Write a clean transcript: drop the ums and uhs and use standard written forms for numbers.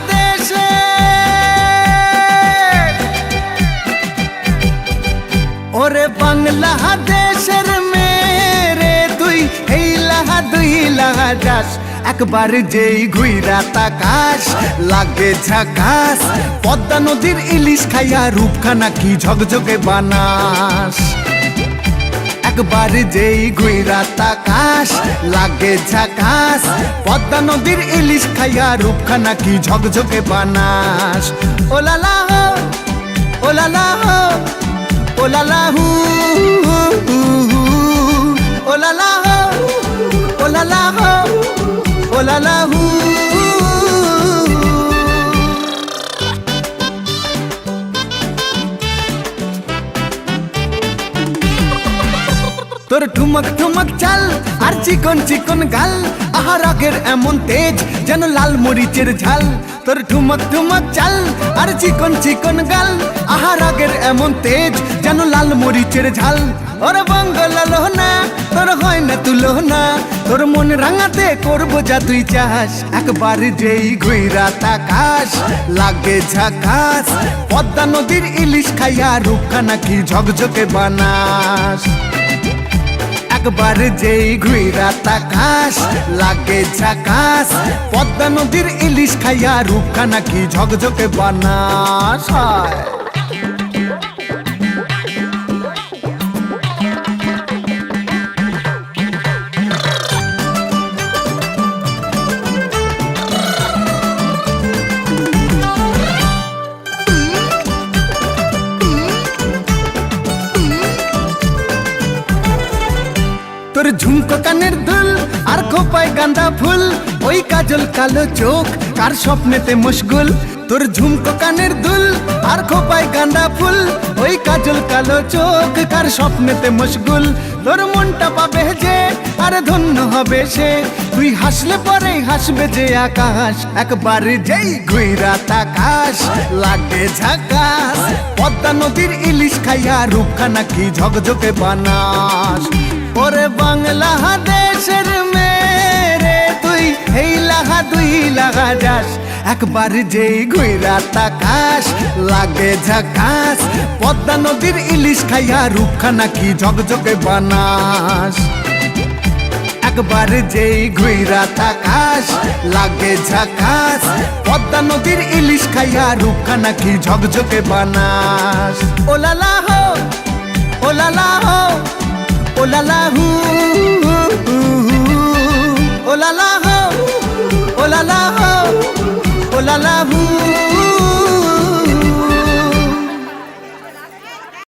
দেশে ওরে বাংলাদেশের মেরে তুই দুই লাহা যাস একবার যেই ঘুইরা তাকাস লাগে ঝাকাস পদ্মা নদীর ইলিশ খাইয়া রূপখানা কি ঝকঝকে বানাস একবার যেই ঘুইরা তাকাস লাগে ঝাকাস পদ্মা নদীর ইলিশ খাইয়া রূপখানা কি ঝকঝকে বানাস ওলালা হো ওলালা হো ওলালা হু ওলালা হো ওলালা হো ওলালা হু তোর ঠুমক ঠুমক চাল আর চিকন চিকন গাল আহার আগের এমন তেজ যেন লাল মরিচের ঝাল তোর ঠুমক ঠুমক চাল আর চিকন চিকন গাল আহার আগের এমন তেজ যেন লাল মরিচের ঝাল ওর বঙ্গলালো না তোর হয় না তুলো না তোর মন রাঙাতে করবো যা তুই চাস একবার যেই ঘুইরা তাকাস লাগে ঝাকাস পদ্মা নদীর ইলিশ খাইয়া রূপখানা কি ঝকঝকে বানাস একবার যেই ঘুইরা তাকাস লাগে ঝাকাস পদ্মা নদীর ইলিশ খাইয়া রূপখানা কি ঝকঝকে বানাস তোর ঝুমকো কানের দুল আর খোপায় গাঁদা ফুল ওই কাজল কালো চোখ কার স্বপ্নেতে মশগুল তোর ঝুমকো কানের দুল আর খোপায় গাঁদা ফুল ওই কাজল কালো চোখ কার স্বপ্নেতে মশগুল তোর মনটা পাবে যে আর ধন্য হবে সে তুই হাসলে পরে হাসবে যে আকাশ একবার যেই ঘুইরা তাকাস লাগে ঝাকাস পদ্মা নদীর ইলিশ খাইয়া রূপখানা কি ঝকঝকে বানাস ওরে বাংলাদেশের মেরে তুই দুই লাহা যাস একবার যেই ঘুইরা তাকাস লাগে ঝাকাস পদ্মা নদীর ইলিশ খাইয়া রূপখানা কি ঝকঝকে বানাস একবার যেই ঘুইরা তাকাস লাগে ঝাকাস পদ্মা নদীর ইলিশ খাইয়া রূপখানা কি ঝকঝকে বানাস ওলালা হো ওলালা হো ওলালা হু ওলালা হো ওলালা হো ওলালা হু